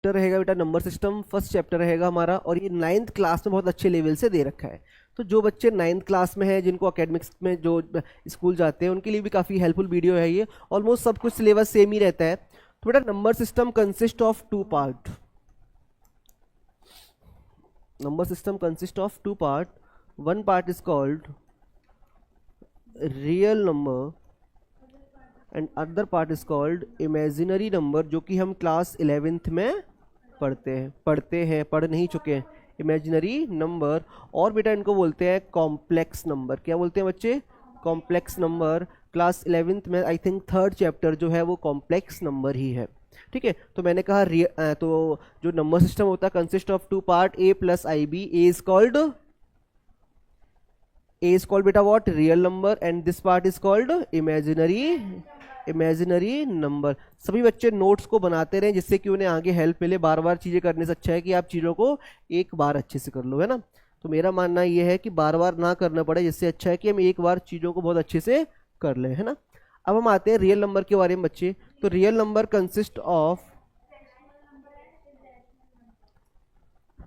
Chapter रहेगा बेटा number system, first chapter रहेगा हमारा, और ये 9th क्लास में बहुत अच्छे लेवल से दे रखा है। तो जो बच्चे 9th क्लास में हैं, जिनको अकेडमिक्स में जो स्कूल जाते हैं, उनके लिए भी काफ़ी हेल्पफुल वीडियो है ये। ऑलमोस्ट सब कुछ सिलेबस सेम ही रहता है। तो बेटा number system consist of 2 part. Number system consist of 2 part. One part is called real number and other part is called imaginary number, जो कि हम क्लास 11th में पढ़ नहीं चुके हैं, इमेजिनरी नंबर। और बेटा इनको बोलते हैं कॉम्प्लेक्स नंबर। क्या बोलते हैं बच्चे? Complex number. क्लास 11th में आई थिंक 3rd चैप्टर जो है वो कॉम्प्लेक्स नंबर ही है। ठीक है, तो मैंने कहा तो जो नंबर सिस्टम होता है consist of 2 part, a plus i b. A is called बेटा what? Real number, and this part is called imaginary number. सभी बच्चे नोट्स को बनाते रहें जिससे कि उन्हें आगे हेल्प मिले। बार बार चीजें करने से अच्छा है कि आप चीजों को एक बार अच्छे से कर लो, है ना। तो मेरा मानना यह है कि बार बार ना करना पड़े, जिससे अच्छा है कि हम एक बार चीजों को बहुत अच्छे से कर लें, है ना। अब हम आते हैं रियल नंबर के बारे में बच्चे। तो real number consist of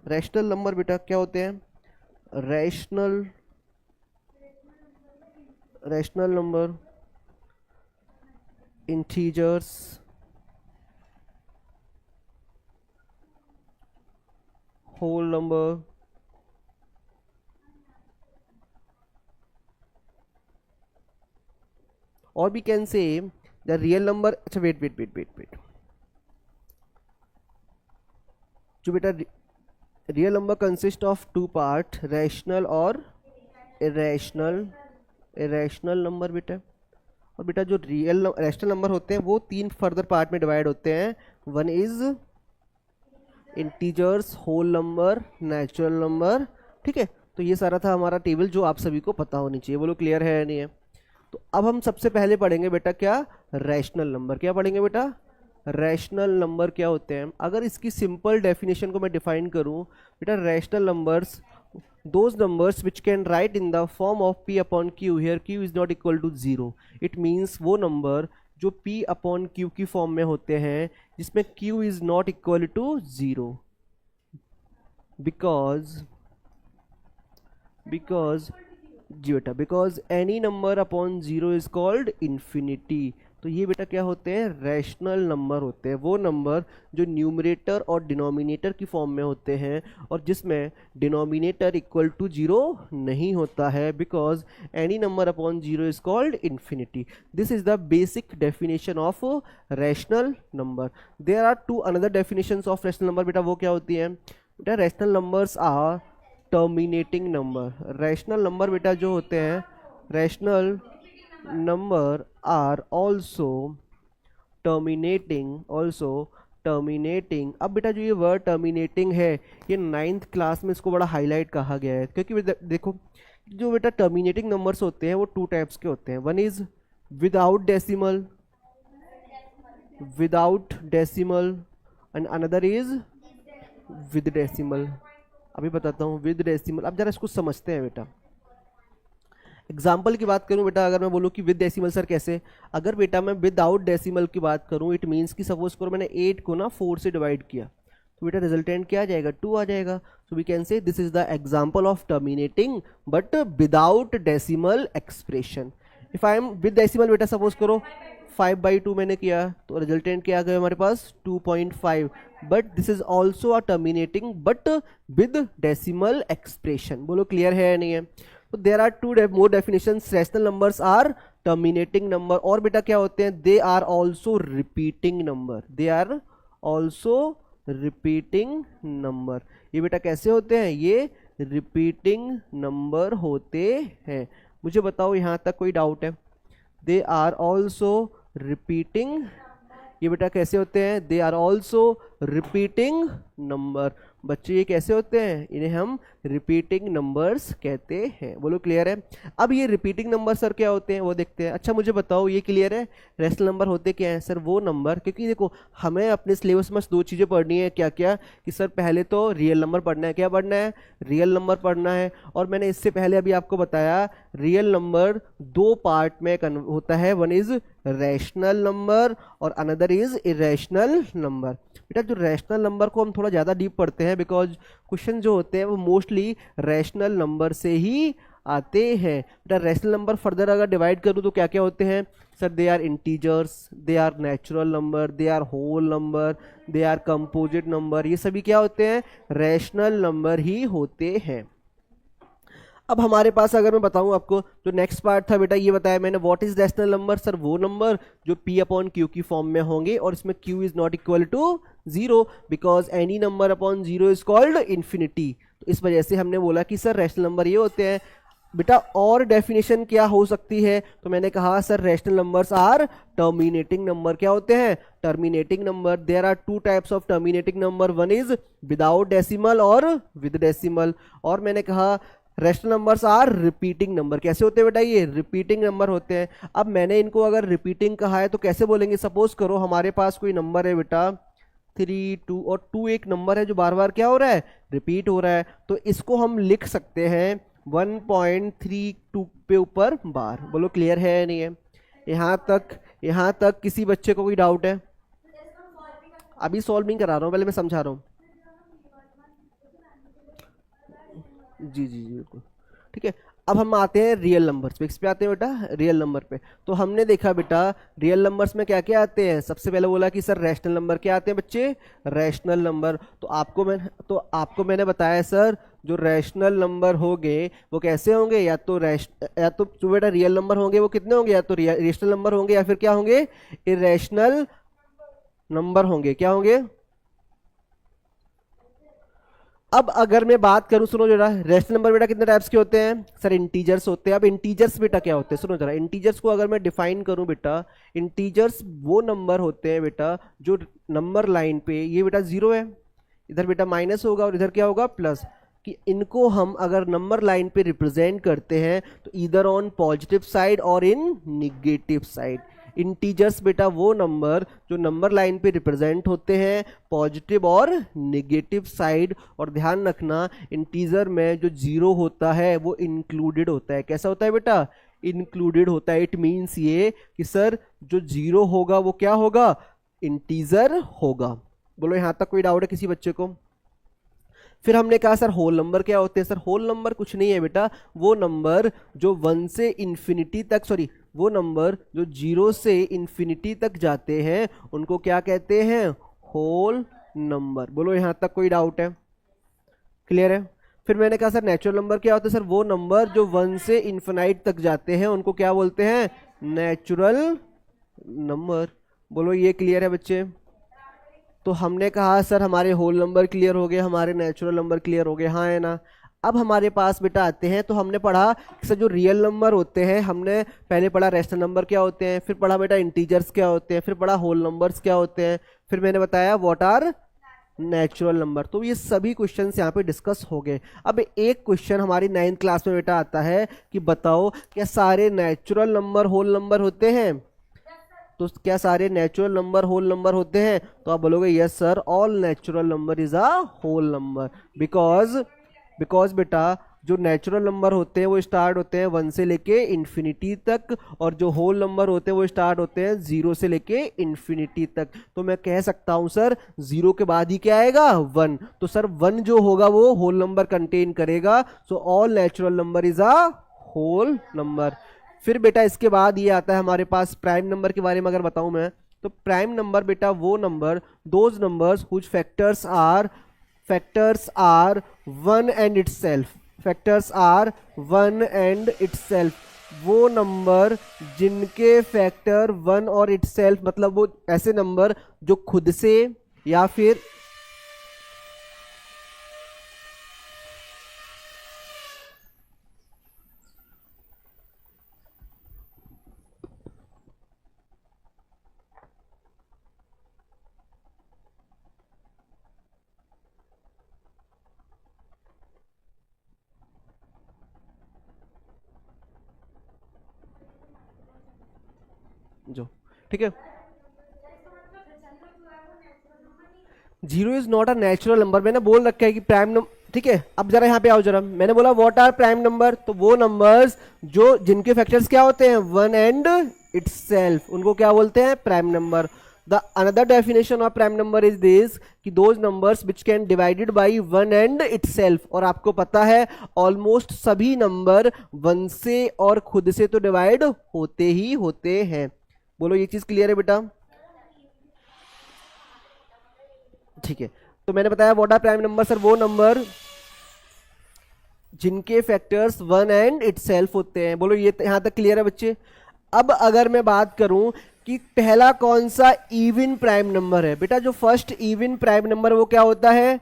rational number. बेटा क्या होते हैं? Rational number, integers, whole number, और we can say the real number। अच्छा वेट। जो बेटा real number consist of 2 part, rational और इरेशनल नंबर बेटा। और बेटा जो रैशनल नंबर होते हैं वो 3 फर्दर पार्ट में डिवाइड होते हैं। One is integers, whole number, natural number. ठीक है, तो ये सारा था हमारा टेबल जो आप सभी को पता होनी चाहिए। बोलो क्लियर है या नहीं है? तो अब हम सबसे पहले पढ़ेंगे बेटा क्या? Rational number. क्या पढ़ेंगे बेटा? रैशनल नंबर क्या होते हैं। अगर इसकी सिंपल डेफिनेशन को मैं डिफाइन करूं बेटा, rational numbers those numbers which can write in the form of p upon q, here q is not equal to 0। it means वो नंबर जो p upon q की फॉर्म में होते हैं जिसमें q is not equal to 0, जी बेटा, because any number upon 0 is called infinity. तो ये बेटा क्या होते हैं? रैशनल नंबर होते हैं। वो नंबर जो न्यूमरेटर और डिनोमिनेटर की फॉर्म में होते हैं और जिसमें डिनोमिनेटर इक्वल टू 0 नहीं होता है, because any number upon 0 is called infinity. This is the basic definition of rational number. There are 2 another definitions of rational number. बेटा वो क्या होती है? बेटा rational numbers are terminating number. Rational number बेटा जो होते हैं, rational number are also terminating. अब बेटा जो ये वर्ड टर्मिनेटिंग है, ये 9th क्लास में इसको बड़ा हाईलाइट कहा गया है, क्योंकि देखो जो बेटा टर्मिनेटिंग नंबर्स होते हैं वो 2 टाइप्स के होते हैं। One is without decimal and another is with decimal. अभी बताता हूँ विद डेसिमल। अब जरा इसको समझते हैं बेटा। एग्जाम्पल की बात करूं बेटा, अगर मैं बोलूं कि विद डेसिमल सर कैसे, अगर बेटा मैं विदाउट डेसिमल की बात करूं, इट मींस कि सपोज करो मैंने 8 को ना 4 से डिवाइड किया, तो बेटा रिजल्टेंट क्या आ जाएगा? 2 आ जाएगा। So we can say this is the example of terminating but without decimal expression. If I am with decimal बेटा, सपोज करो 5/2 मैंने किया, तो रिजल्टेंट क्या आ गया हमारे पास? 2.5। But this is also a terminating but with decimal expression. बोलो क्लियर है या नहीं है? तो there are 2 more definitions। Rational numbers are terminating number, और बेटा क्या होते हैं? They are also repeating number. ये बेटा कैसे होते हैं? ये रिपीटिंग नंबर होते हैं। मुझे बताओ यहां तक कोई डाउट है? They are also repeating. ये बेटा कैसे होते हैं? They are also repeating number. बच्चे ये कैसे होते हैं? इन्हें हम रिपीटिंग नंबर्स कहते हैं। बोलो क्लियर है? अब ये रिपीटिंग नंबर सर क्या होते हैं वो देखते हैं। अच्छा मुझे बताओ, ये क्लियर है? रैशनल नंबर होते क्या हैं सर? वो नंबर, क्योंकि देखो हमें अपने सिलेबस में 2 चीज़ें पढ़नी है। क्या क्या? कि सर पहले तो रियल नंबर पढ़ना है। क्या पढ़ना है? रियल नंबर पढ़ना है। और मैंने इससे पहले अभी आपको बताया रियल नंबर 2 पार्ट में होता है। वन इज रैशनल नंबर और अनदर इज इरेशनल नंबर। बेटा जो रैशनल नंबर को हम थोड़ा ज़्यादा डीप पढ़ते हैं, बिकॉज क्वेश्चन जो होते हैं वो मोस्टली रैशनल नंबर से ही आते हैं। बेटा रैशनल नंबर फर्दर अगर डिवाइड करूँ तो क्या क्या होते हैं sir? They are integers, they are natural number, they are whole number, they are composite number, ये सभी क्या होते हैं? रैशनल नंबर ही होते हैं। अब हमारे पास अगर मैं बताऊं आपको, जो नेक्स्ट पार्ट था बेटा ये बताया मैंने, what is rational number? Sir वो नंबर जो p अपॉन क्यू की फॉर्म में होंगे और इसमें q is not equal to 0, because any number upon 0 is called infinity. तो इस वजह से हमने बोला कि सर रैशनल नंबर ये होते हैं। बेटा और डेफिनेशन क्या हो सकती है? तो मैंने कहा sir rational numbers are terminating number. क्या होते हैं? Terminating number. There are two types of terminating number, one is without decimal और विद डेसिमल। और मैंने कहा rational numbers are repeating number. कैसे होते हैं बेटा? ये रिपीटिंग नंबर होते हैं। अब मैंने इनको अगर रिपीटिंग कहा है तो कैसे बोलेंगे? सपोज करो हमारे पास कोई नंबर है बेटा 3, 2 और 2 एक नंबर है जो बार बार क्या हो रहा है? रिपीट हो रहा है। तो इसको हम लिख सकते हैं 1.32 पे ऊपर बार। बोलो क्लियर है या नहीं है? यहाँ तक किसी बच्चे को कोई डाउट है? अभी सॉल्विंग करा रहा हूँ, पहले मैं समझा रहा हूँ। जी जी जी बिल्कुल ठीक है। अब हम आते हैं रियल नंबर्स पे। किस पे आते हैं बेटा? रियल नंबर पे। तो हमने देखा बेटा रियल नंबर्स में क्या क्या आते हैं। सबसे पहले बोला कि सर रैशनल नंबर क्या आते हैं बच्चे? Rational number. तो आपको मैंने बताया सर जो रैशनल नंबर होंगे वो कैसे होंगे? या तो जो बेटा रियल नंबर होंगे वो कितने होंगे? या तो रैशनल नंबर होंगे या फिर क्या होंगे? इरेशनल नंबर होंगे। क्या होंगे? अब अगर मैं बात करूं, सुनो जरा, रैशनल नंबर बेटा कितने टाइप्स के होते हैं? सर इंटीजर्स होते हैं। अब इंटीजर्स बेटा क्या होते हैं? सुनो जरा, इंटीजर्स को अगर मैं डिफाइन करूं बेटा, इंटीजर्स वो नंबर होते हैं बेटा जो नंबर लाइन पे, ये बेटा 0 है, इधर बेटा माइनस होगा और इधर क्या होगा? प्लस। कि इनको हम अगर नंबर लाइन पे रिप्रेजेंट करते हैं तो इधर ऑन पॉजिटिव साइड और इन निगेटिव साइड। इंटीजर्स बेटा वो नंबर जो नंबर लाइन पे रिप्रेजेंट होते हैं पॉजिटिव और नेगेटिव साइड। और ध्यान रखना इंटीजर में जो 0 होता है वो इंक्लूडेड होता है। कैसा होता है बेटा? इंक्लूडेड होता है। इट मीन्स ये कि सर जो 0 होगा वो क्या होगा? इंटीजर होगा। बोलो यहाँ तक कोई डाउट है किसी बच्चे को? फिर हमने कहा सर होल नंबर क्या होते हैं? सर होल नंबर कुछ नहीं है बेटा, वो नंबर जो 1 से इन्फिनिटी तक, सॉरी वो नंबर जो 0 से इन्फिनिटी तक जाते हैं उनको क्या कहते हैं? Whole number. बोलो यहाँ तक कोई डाउट है? क्लियर है? फिर मैंने कहा सर नेचुरल नंबर क्या होता है? सर वो नंबर जो 1 से इन्फिनाइट तक जाते हैं उनको क्या बोलते हैं? Natural number. बोलो ये क्लियर है बच्चे? तो हमने कहा सर हमारे होल नंबर क्लियर हो गए, हमारे नेचुरल नंबर क्लियर हो गए, हाँ है ना? अब हमारे पास बेटा आते हैं तो हमने पढ़ा कि सर जो रियल नंबर होते हैं, हमने पहले पढ़ा रैशनल नंबर क्या होते हैं, फिर पढ़ा बेटा इंटीजर्स क्या होते हैं, फिर पढ़ा होल नंबर्स क्या होते हैं, फिर मैंने बताया व्हाट आर नेचुरल नंबर। तो ये सभी क्वेश्चंस यहाँ पे डिस्कस हो गए। अब एक क्वेश्चन हमारी 9th क्लास में बेटा आता है कि बताओ क्या सारे नेचुरल नंबर होल नंबर होते हैं? तो क्या सारे नेचुरल नंबर होल नंबर होते हैं? तो आप बोलोगे yes sir, all natural number is a whole number. Because बेटा जो नेचुरल नंबर होते हैं वो स्टार्ट होते हैं 1 से लेके इन्फिनिटी तक, और जो होल नंबर होते हैं वो स्टार्ट होते हैं 0 से लेके इन्फिनिटी तक। तो मैं कह सकता हूं सर 0 के बाद ही क्या आएगा? 1। तो सर 1 जो होगा वो होल नंबर कंटेन करेगा। So all natural number is a whole number. फिर बेटा इसके बाद ये आता है हमारे पास प्राइम नंबर के बारे में अगर बताऊं मैं, तो प्राइम नंबर बेटा वो number, those numbers whose factors are 1 and itself. Factors are 1 and itself, वो नंबर जिनके फैक्टर 1 और इटसेल्फ, मतलब वो ऐसे नंबर जो खुद से या फिर जो, ठीक है, 0 is not a natural number. मैंने बोल रखा है कि प्राइम नंबर, ठीक है। अब जरा यहाँ पे आओ जरा, मैंने बोला व्हाट आर प्राइम नंबर, तो वो नंबर्स जो जिनके फैक्टर्स क्या होते हैं 1 एंड इटसेल्फ, उनको क्या बोलते हैं? Prime number. The another definition of prime number is this कि those numbers which can divided by 1 and itself. और आपको पता है ऑलमोस्ट सभी नंबर 1 से और खुद से तो डिवाइड होते ही होते हैं. बोलो ये चीज क्लियर है बेटा? ठीक है, तो मैंने बताया what are prime number sir, वो नंबर जिनके फैक्टर्स 1 एंड इटसेल्फ होते हैं. बोलो ये यहां तक क्लियर है बच्चे? अब अगर मैं बात करूं कि पहला कौन सा इवन प्राइम नंबर है, बेटा जो फर्स्ट इवन प्राइम नंबर वो क्या होता है?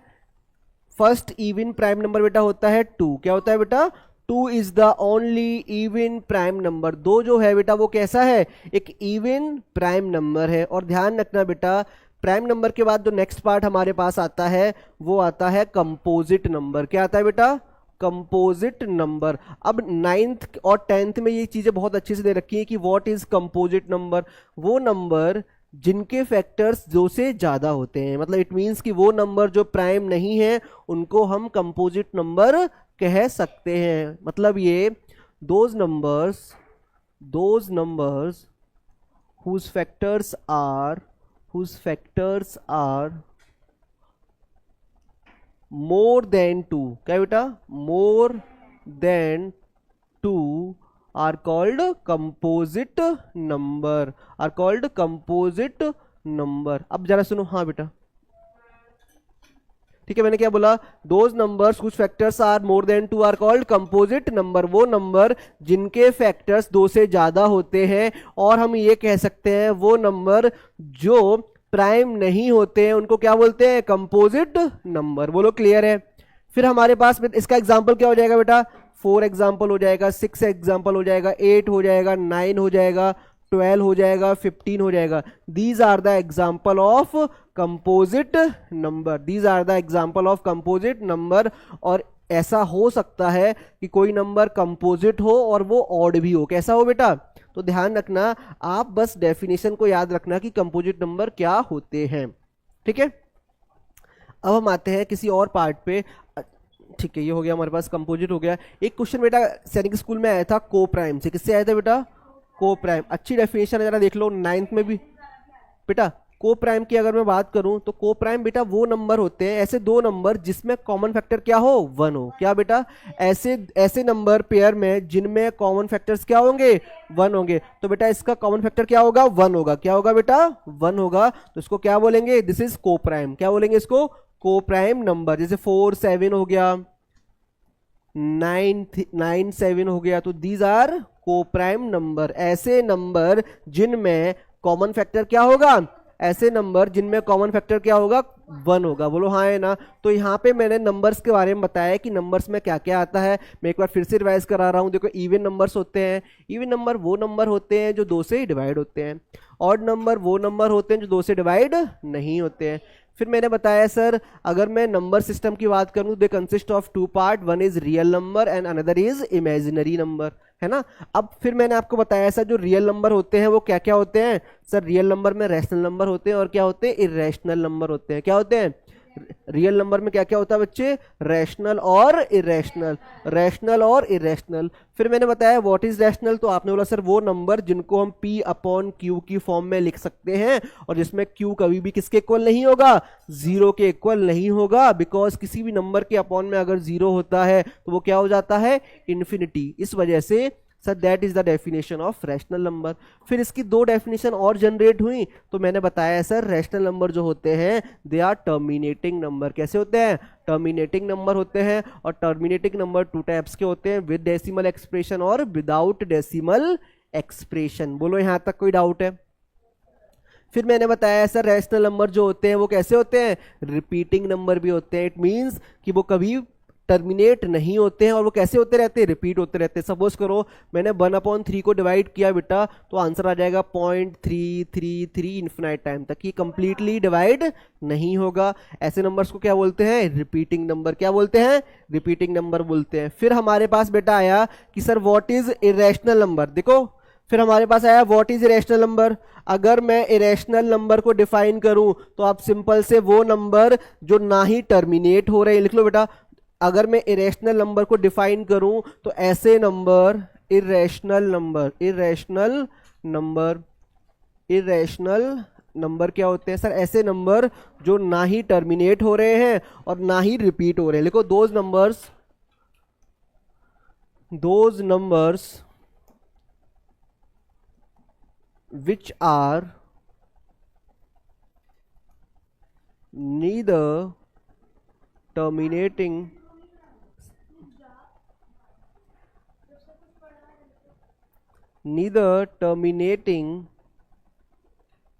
फर्स्ट इवन प्राइम नंबर बेटा होता है 2. क्या होता है बेटा? 2 is the only even prime number. 2 जो है बेटा वो कैसा है? एक इवन प्राइम नंबर है. और ध्यान रखना बेटा, प्राइम नंबर के बाद जो नेक्स्ट पार्ट हमारे पास आता है वो आता है कंपोजिट नंबर. क्या आता है बेटा? Composite number. अब 9th और 10th में ये चीजें बहुत अच्छे से दे रखी है कि व्हाट इज कंपोजिट नंबर. वो नंबर जिनके फैक्टर्स 2 से ज्यादा होते हैं. मतलब इट मींस कि वो नंबर जो प्राइम नहीं है उनको हम कंपोजिट नंबर कह सकते हैं. मतलब ये those numbers whose factors are more than 2. क्या बेटा? more than 2 are called composite number. अब जरा सुनो. हाँ बेटा ठीक है, मैंने क्या बोला? Those numbers whose factors are more than 2 are called composite number. वो नंबर जिनके फैक्टर्स 2 से ज्यादा होते हैं. और हम ये कह सकते हैं वो नंबर जो प्राइम नहीं होते हैं उनको क्या बोलते हैं? Composite number. बोलो क्लियर है? फिर हमारे पास इसका एग्जांपल क्या हो जाएगा बेटा? 4 एग्जांपल हो जाएगा, 6 एग्जांपल हो जाएगा, 8 हो जाएगा, 9 हो जाएगा, 12 हो जाएगा, 15 हो जाएगा. These are the example of composite number. और ऐसा हो सकता है कि कोई नंबर कंपोजिट हो और वो ऑड भी हो. कैसा हो बेटा? तो ध्यान रखना, आप बस डेफिनेशन को याद रखना कि कंपोजिट नंबर क्या होते हैं. ठीक है, अब हम आते हैं किसी और पार्ट पे. ठीक है, ये हो गया हमारे पास, कंपोजिट हो गया. एक क्वेश्चन बेटा सैनिक स्कूल में आया था को प्राइम से. किससे आया था बेटा? को प्राइम. अच्छी डेफिनेशन है, जरा देख लो 9th में भी. बेटा को प्राइम की अगर मैं बात करूं तो को प्राइम बेटा वो नंबर होते हैं, ऐसे दो नंबर जिसमें कॉमन फैक्टर क्या हो? 1 हो. क्या बेटा? ऐसे नंबर पेयर में जिनमें कॉमन फैक्टर्स क्या होंगे? 1 होंगे. तो बेटा इसका कॉमन फैक्टर क्या होगा? 1 होगा. क्या होगा बेटा? 1 होगा. तो इसको क्या बोलेंगे? दिस इज को प्राइम. क्या बोलेंगे इसको? को प्राइम नंबर. जैसे 4 7 हो गया, 9 7 हो गया, तो दीज आर को प्राइम नंबर. ऐसे नंबर जिनमें कॉमन फैक्टर क्या होगा? ऐसे नंबर जिनमें कॉमन फैक्टर क्या होगा? 1 होगा. बोलो हाँ है ना? तो यहाँ पे मैंने नंबर्स के बारे में बताया कि नंबर्स में क्या क्या आता है. मैं एक बार फिर से रिवाइज करा रहा हूँ. देखो, इवन नंबर्स होते हैं. इवन नंबर वो नंबर होते हैं जो 2 से डिवाइड होते हैं. ऑड नंबर वो नंबर होते हैं जो 2 से डिवाइड नहीं होते हैं. फिर मैंने बताया सर, अगर मैं नंबर सिस्टम की बात करूं, they consist of 2 part. One is real number and another is imaginary number. है ना? अब फिर मैंने आपको बताया सर, जो रियल नंबर होते हैं वो क्या क्या होते हैं? सर रियल नंबर में रैशनल नंबर होते हैं और क्या होते हैं? इरेशनल नंबर होते हैं. क्या होते हैं? रियल नंबर में क्या क्या होता है बच्चे? रैशनल और इरेशनल. फिर मैंने बताया व्हाट इज रैशनल. तो आपने बोला सर वो नंबर जिनको हम P अपॉन Q की फॉर्म में लिख सकते हैं और जिसमें Q कभी भी किसके इक्वल नहीं होगा? 0 के इक्वल नहीं होगा. बिकॉज किसी भी नंबर के अपॉन में अगर 0 होता है तो वो क्या हो जाता है? इन्फिनिटी. इस वजह से sir that is the definition of rational number. फिर इसकी 2 डेफिनेशन और जनरेट हुई. तो मैंने बताया सर रैशनल नंबर जो होते हैं दे आर टर्मिनेटिंग नंबर. कैसे होते हैं? टर्मिनेटिंग नंबर होते हैं. और टर्मिनेटिंग नंबर 2 टाइप्स के होते हैं, विद डेसिमल एक्सप्रेशन और विदाउट डेसिमल एक्सप्रेशन. बोलो यहां तक कोई डाउट है? फिर मैंने बताया सर रैशनल नंबर जो होते हैं वो कैसे होते हैं? रिपीटिंग नंबर भी होते हैं. इट मींस कि वो कभी टर्मिनेट नहीं होते हैं और वो कैसे होते रहते हैं? रिपीट होते रहते हैं. सपोज करो मैंने 1/3 को डिवाइड किया बेटा, तो आंसर आ जाएगा 0.333 इन्फिनाइट टाइम तक. ये कंप्लीटली डिवाइड नहीं होगा. ऐसे नंबर्स को क्या बोलते हैं? Repeating number. क्या बोलते हैं? रिपीटिंग नंबर बोलते हैं. फिर हमारे पास बेटा आया कि sir what is irrational number. देखो, फिर हमारे पास आया व्हाट इज इरेशनल नंबर. अगर मैं इरेशनल नंबर को डिफाइन करूं तो आप सिंपल से वो नंबर जो ना ही टर्मिनेट हो रहे हैं, लिख लो बेटा. अगर मैं इरेशनल नंबर को डिफाइन करूं तो ऐसे नंबर इरेशनल नंबर क्या होते हैं सर? ऐसे नंबर जो ना ही टर्मिनेट हो रहे हैं और ना ही रिपीट हो रहे हैं। लिखो those numbers which are neither terminating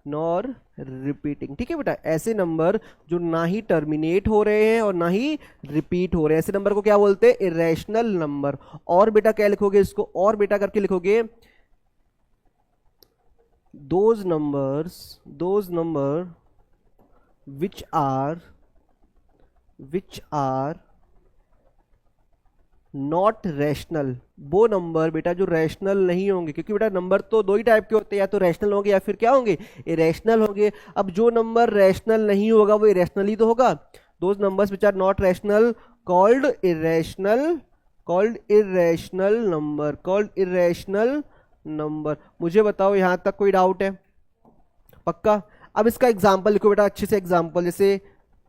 nor repeating. ठीक है बेटा, ऐसे नंबर जो ना ही टर्मिनेट हो रहे हैं और ना ही रिपीट हो रहे हैं, ऐसे नंबर को क्या बोलते हैं? Irrational number. और बेटा क्या लिखोगे इसको? और बेटा करके लिखोगे those number which are not rational. वो नंबर बेटा जो रैशनल नहीं होंगे, क्योंकि बेटा नंबर तो दो ही टाइप के होते हैं, या तो रैशनल होंगे या फिर क्या होंगे? इरेशनल होंगे। अब जो नंबर रैशनल नहीं होगा वो इरेशनल ही तो होगा। Those numbers which are not rational called irrational number. मुझे बताओ यहां तक कोई डाउट है? पक्का? अब इसका एग्जाम्पल लिखो बेटा अच्छे से। एग्जाम्पल जैसे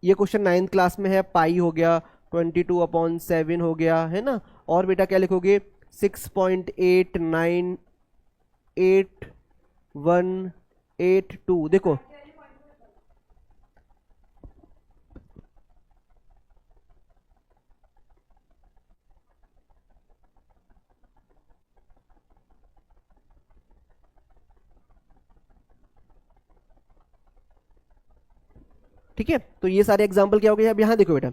ये क्वेश्चन 9th क्लास में है, पाई हो गया, 22/7 हो गया, है ना। और बेटा क्या लिखोगे? 6.898182। देखो ठीक है, तो ये सारे एग्जाम्पल क्या हो गए? अब यहाँ देखो बेटा,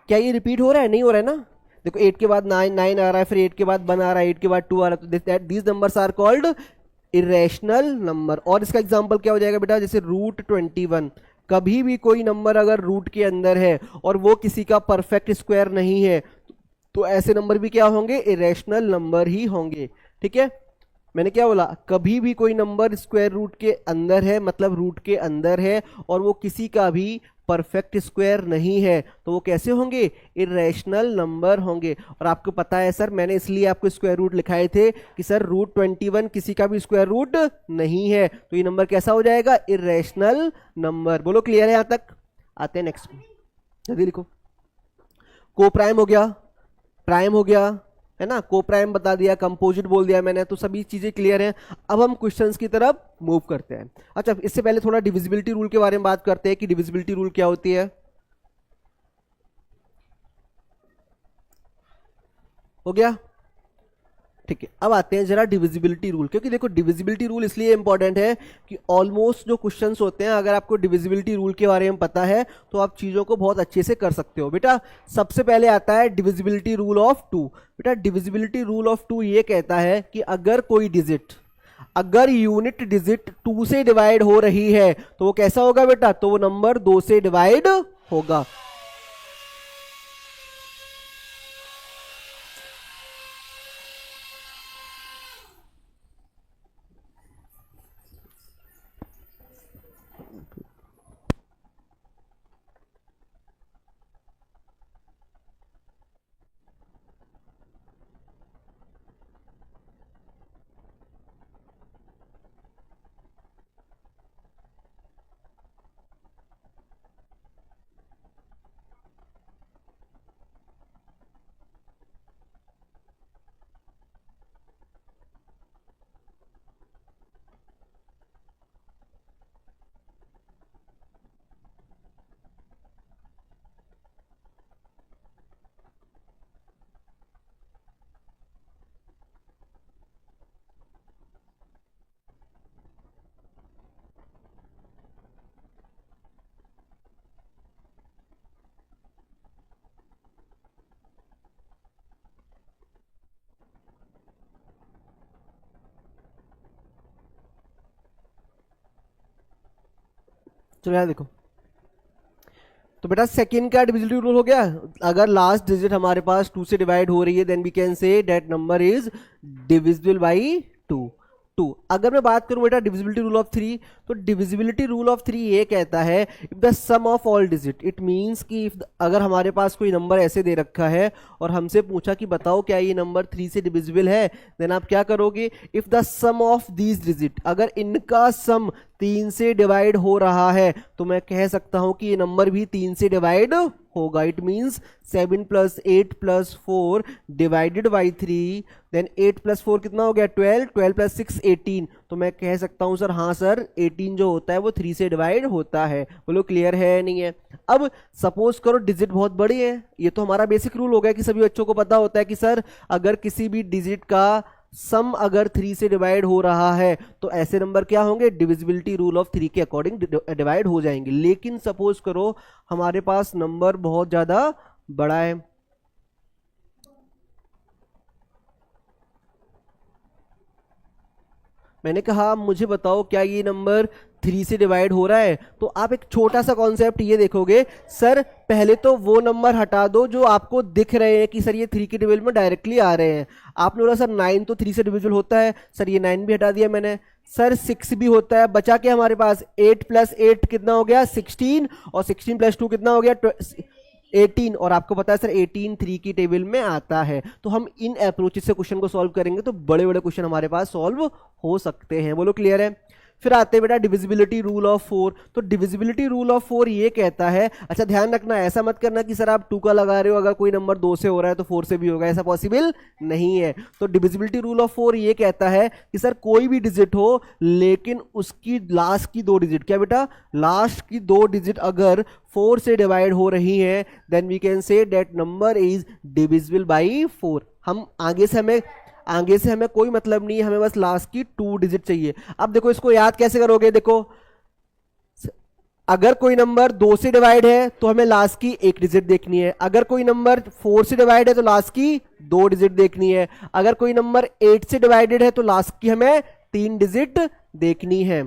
क्या ये रिपीट हो रहा है? नहीं हो रहा है ना। देखो 8 के बाद 9 आ रहा है, फिर 8 के बाद 1 आ रहा है, 8 के बाद 2 आ रहा है, तो these numbers are called irrational number. और इसका एग्जाम्पल क्या हो जाएगा बेटा? जैसे √21। कभी भी कोई नंबर अगर रूट के अंदर है और वो किसी का परफेक्ट स्क्वायर नहीं है, तो ऐसे नंबर भी क्या होंगे? इरेशनल नंबर ही होंगे। ठीक है, मैंने क्या बोला? कभी भी कोई नंबर स्क्वायर रूट के अंदर है, मतलब रूट के अंदर है, और वो किसी का भी परफेक्ट स्क्वायर नहीं है, तो वो कैसे होंगे? इरेशनल नंबर होंगे। और आपको पता है सर, मैंने इसलिए आपको स्क्वायर रूट लिखाए थे कि सर √21 किसी का भी स्क्वायर रूट नहीं है, तो ये नंबर कैसा हो जाएगा? Irrational number. बोलो क्लियर है? यहां तक आते हैं नेक्स्ट। जल्दी लिखो। को प्राइम हो गया, प्राइम हो गया, है ना, को प्राइम बता दिया, कंपोजिट बोल दिया मैंने, तो सभी चीजें क्लियर हैं। अब हम क्वेश्चंस की तरफ मूव करते हैं। अच्छा, इससे पहले थोड़ा डिविजिबिलिटी रूल के बारे में बात करते हैं कि डिविजिबिलिटी रूल क्या होती है। हो गया? ठीक है, अब आते हैं जरा डिविजिबिलिटी रूल, क्योंकि देखो डिविजिबिलिटी रूल इसलिए इंपॉर्टेंट है कि ऑलमोस्ट जो क्वेश्चंस होते हैं, अगर आपको डिविजिबिलिटी रूल के बारे में पता है तो आप चीजों को बहुत अच्छे से कर सकते हो। बेटा सबसे पहले आता है डिविजिबिलिटी रूल ऑफ 2। बेटा डिविजिबिलिटी रूल ऑफ 2 ये कहता है कि अगर कोई डिजिट, अगर यूनिट डिजिट 2 से डिवाइड हो रही है तो वो कैसा होगा बेटा? तो वो नंबर 2 से डिवाइड होगा। चलो यार देखो, तो बेटा सेकंड का डिविजिबिलिटी रूल हो गया। अगर लास्ट डिजिट हमारे पास 2 से डिवाइड हो रही है, then we can say that number is divisible by 2। अगर मैं बात करूं बेटा डिविजिबिलिटी रूल ऑफ 3, तो डिविजिबिलिटी रूल ऑफ 3 ये कहता है if the sum of all digit, it means कि अगर हमारे पास कोई नंबर ऐसे दे रखा है और हमसे पूछा कि बताओ क्या ये नंबर 3 से डिविजिबल है, देन आप क्या करोगे? If the sum of these digit, अगर इनका सम 3 से डिवाइड हो रहा है, तो मैं कह सकता हूं कि ये नंबर भी 3 से डिवाइड होगा। It means 7 + 8 + 4 divided by 3, then 8 + 4 कितना हो गया 12, 12 + 6 18। तो मैं कह सकता हूं सर हाँ सर 18 जो होता है वो 3 से डिवाइड होता है। बोलो क्लियर है नहीं है। अब सपोज करो डिजिट बहुत बड़ी है, ये तो हमारा बेसिक रूल हो गया कि सभी बच्चों को पता होता है कि सर अगर किसी भी डिजिट का सम अगर 3 से डिवाइड हो रहा है तो ऐसे नंबर क्या होंगे, डिविजिबिलिटी रूल ऑफ 3 के अकॉर्डिंग डिवाइड हो जाएंगे। लेकिन सपोज करो हमारे पास नंबर बहुत ज्यादा बड़ा है, मैंने कहा मुझे बताओ क्या ये नंबर 3 से डिवाइड हो रहा है, तो आप एक छोटा सा कॉन्सेप्ट ये देखोगे, सर पहले तो वो नंबर हटा दो जो आपको दिख रहे हैं कि सर ये 3 के डिविजन में डायरेक्टली आ रहे हैं। आपने बोला सर 9 तो 3 से डिविजिबल होता है, सर ये 9 भी हटा दिया मैंने। सर 6 भी होता है, बचा क्या हमारे पास 8 + 8 कितना हो गया 16, और 16 + 2 कितना हो गया 18, और आपको पता है सर 18 3 की टेबल में आता है। तो हम इन अप्रोचेस से क्वेश्चन को सॉल्व करेंगे तो बड़े बड़े क्वेश्चन हमारे पास सॉल्व हो सकते हैं। बोलो क्लियर है। फिर आते हैं बेटा डिविजिबिलिटी रूल ऑफ 4। तो डिविजिबिलिटी रूल ऑफ 4 ये कहता है, अच्छा ध्यान रखना ऐसा मत करना कि सर आप 2 का लगा रहे हो, अगर कोई नंबर 2 से हो रहा है तो 4 से भी होगा, ऐसा पॉसिबल नहीं है। तो डिविजिबिलिटी रूल ऑफ 4 ये कहता है कि सर कोई भी डिजिट हो लेकिन उसकी लास्ट की 2 डिजिट, क्या बेटा लास्ट की 2 डिजिट अगर 4 से डिवाइड हो रही है then we can say that number is divisible by 4। हम आगे से हमें कोई मतलब नहीं है, हमें बस लास्ट की 2 डिजिट चाहिए। अब देखो इसको याद कैसे करोगे, देखो अगर कोई नंबर 2 से डिवाइड है तो हमें लास्ट की 1 डिजिट देखनी है, अगर कोई नंबर 4 से डिवाइड है तो लास्ट की 2 डिजिट देखनी है, अगर कोई नंबर 8 से डिवाइडेड है तो लास्ट की हमें 3 डिजिट देखनी है।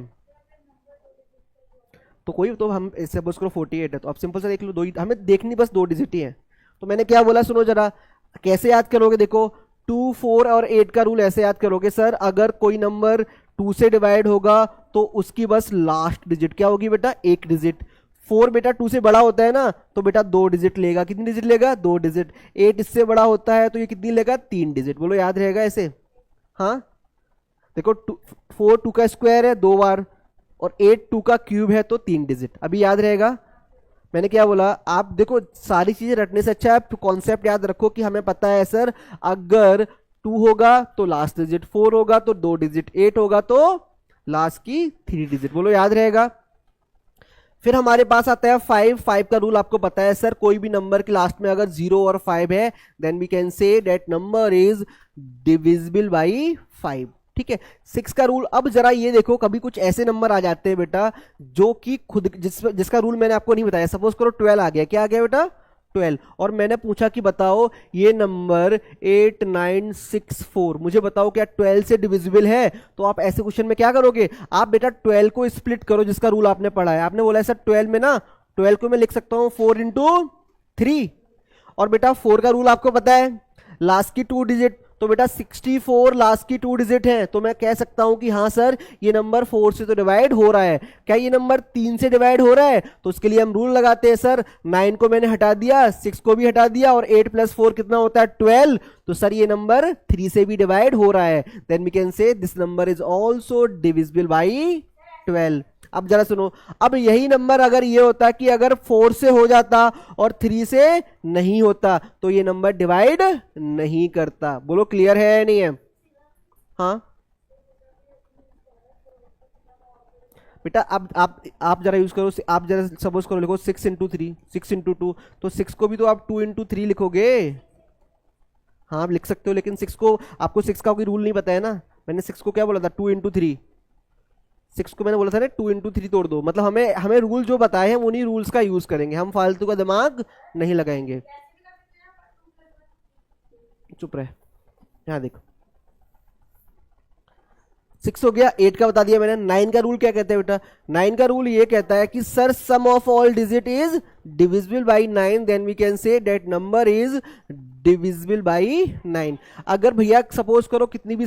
तो कोई तो हम सपोज करो 48 है तो अब सिंपल से देख लो, दो ही हमें देखनी बस 2 डिजिट ही है। तो मैंने क्या बोला सुनो जरा, कैसे याद करोगे, देखो 2, 4 और 8 का रूल ऐसे याद करोगे, सर अगर कोई नंबर 2 से डिवाइड होगा तो उसकी बस लास्ट डिजिट क्या होगी बेटा 1 डिजिट। 4 बेटा 2 से बड़ा होता है ना तो बेटा 2 डिजिट लेगा, कितनी डिजिट लेगा 2 डिजिट। 8 इससे बड़ा होता है तो ये कितनी लेगा 3 डिजिट। बोलो याद रहेगा ऐसे। हाँ देखो 4 2 का स्क्वायर है 2 बार, और 8 2 का क्यूब है तो 3 डिजिट। अभी याद रहेगा मैंने क्या बोला। आप देखो सारी चीजें रटने से अच्छा है कॉन्सेप्ट याद रखो कि हमें पता है सर अगर 2 होगा तो लास्ट डिजिट, 4 होगा तो 2 डिजिट, 8 होगा तो लास्ट की 3 डिजिट। बोलो याद रहेगा। फिर हमारे पास आता है 5 का रूल आपको पता है सर कोई भी नंबर के लास्ट में अगर 0 और 5 है then we can say that number is divisible by 5। ठीक है। 6 का रूल, अब जरा ये देखो कभी कुछ ऐसे नंबर आ जाते हैं बेटा जो कि खुद जिसका रूल मैंने आपको नहीं बताया। सपोज करो 12 आ गया, क्या आ गया बेटा 12, और मैंने पूछा कि बताओ ये नंबर 8964 मुझे बताओ क्या 12 से डिविजिबल है। तो आप ऐसे क्वेश्चन में क्या करोगे, आप बेटा 12 को स्प्लिट करो जिसका रूल आपने पढ़ा है। आपने बोला है सर 12 में ना 12 को मैं लिख सकता हूं 4 × 3, और बेटा 4 का रूल आपको पता है लास्ट की 2 डिजिट, तो बेटा 64 लास्ट की 2 डिजिट है। तो मैं कह सकता हूं कि हाँ सर ये नंबर 4 से तो डिवाइड हो रहा है। क्या ये नंबर 3 से डिवाइड हो रहा है, तो उसके लिए हम रूल लगाते हैं सर 9 को मैंने हटा दिया, 6 को भी हटा दिया, और 8 + 4 कितना होता है 12। तो सर ये नंबर 3 से भी डिवाइड हो रहा है, then we can say this number is also divisible by 12। अब जरा सुनो, अब यही नंबर अगर ये होता कि अगर 4 से हो जाता और 3 से नहीं होता तो ये नंबर डिवाइड नहीं करता। बोलो क्लियर है नहीं है। हाँ बेटा अब आप जरा यूज करो, आप जरा सपोज करो लिखो 6 × 3 6 × 2, तो 6 को भी तो आप 2 × 3 लिखोगे। हाँ आप लिख सकते हो, लेकिन 6 को आपको 6 का कोई रूल नहीं पता है ना। मैंने 6 को क्या बोला था 2 × 3, 6 को मैंने बोला था ना 2 × 3 तोड़ दो। मतलब हमें रूल जो बताए हैं उन्हीं रूल्स का यूज करेंगे, हम फालतू का दिमाग नहीं लगाएंगे। चुप रहे, यहां देखो 6 हो गया, 8 का बता दिया मैंने। 9 का रूल क्या कहता है बेटा, 9 का रूल ये कहता है कि sir sum of all digit is divisible by 9, then we can say that number is divisible by 9। अगर भैया सपोज करो कितनी भी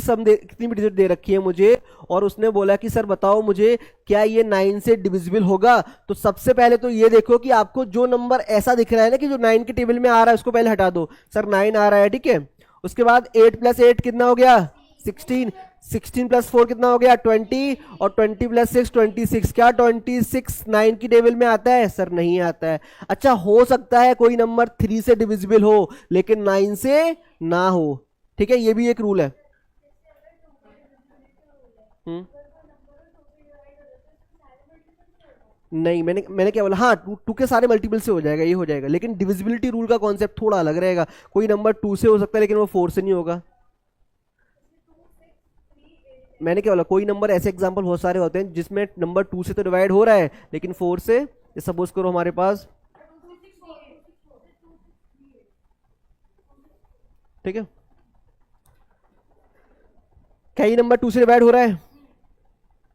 डिजिट दे रखी है मुझे, और उसने बोला कि सर बताओ मुझे क्या ये 9 से डिविजिबल होगा, तो सबसे पहले तो ये देखो कि आपको जो नंबर ऐसा दिख रहा है ना कि जो 9 के टेबल में आ रहा है उसको पहले हटा दो। सर 9 आ रहा है, ठीक है। उसके बाद 8 + 8 कितना हो गया 16, 16 प्लस 4 कितना हो गया 20, और 20 प्लस 6 26। क्या 26 9 की टेबल में आता है सर? नहीं आता है। अच्छा, हो सकता है कोई नंबर 3 से डिविजिबल हो लेकिन 9 से ना हो, ठीक है, ये भी एक रूल है। नहीं, मैंने क्या बोला, हाँ टू के सारे मल्टीपल से हो जाएगा, ये हो जाएगा, लेकिन डिविजिबिलिटी रूल का कॉन्सेप्ट थोड़ा अलग रहेगा। कोई नंबर 2 से हो सकता है लेकिन वो 4 से नहीं होगा। मैंने क्या बोला, कोई नंबर ऐसे एग्जांपल बहुत सारे होते हैं जिसमें नंबर 2 से तो डिवाइड हो रहा है लेकिन 4 से, सपोज करो हमारे पास, ठीक है, क्या ये नंबर 2 से डिवाइड हो रहा है?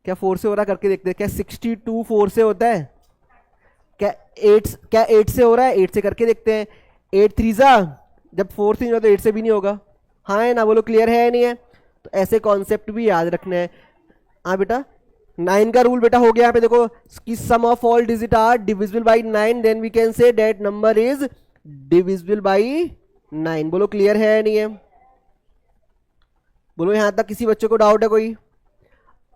क्या 4 से हो रहा है? करके देखते हैं। क्या 62 4 से होता है? क्या 8 से हो रहा है? 8 से करके देखते हैं। 8 3 जा, जब 4 से नहीं होता तो 8 से भी नहीं होगा। हाँ है ना? बोलो क्लियर है या नहीं है? तो ऐसे कॉन्सेप्ट भी याद रखने हैं। हाँ बेटा, 9 का रूल बेटा हो गया यहाँ पे देखो कि sum of all digit are divisible by 9, then we can say that number is divisible by 9। बोलो क्लियर है या नहीं है? बोलो यहां तक किसी बच्चे को डाउट है कोई?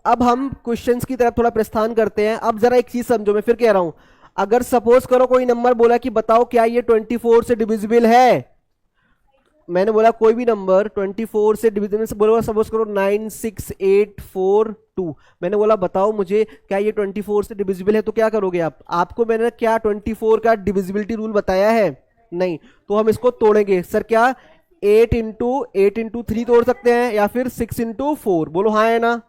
अब हम क्वेश्चंस की तरफ थोड़ा प्रस्थान करते हैं। अब जरा एक चीज समझो, मैं फिर कह रहा हूं, अगर सपोज करो कोई नंबर बोला कि बताओ क्या ये 24 से डिविजिबल है, मैंने बोला कोई भी नंबर 24 से डिविजिबल से, बोला सपोज करो 96842, मैंने बोला बताओ मुझे क्या ये 24 से डिविजिबल है, तो क्या करोगे आप? आपको मैंने क्या 24 का डिविजिबिलिटी रूल बताया है? नहीं। तो हम इसको तोड़ेंगे। सर क्या 8 इंटू 3 तोड़ सकते हैं या फिर 6 इंटू 4? बोलो हाँ है ना?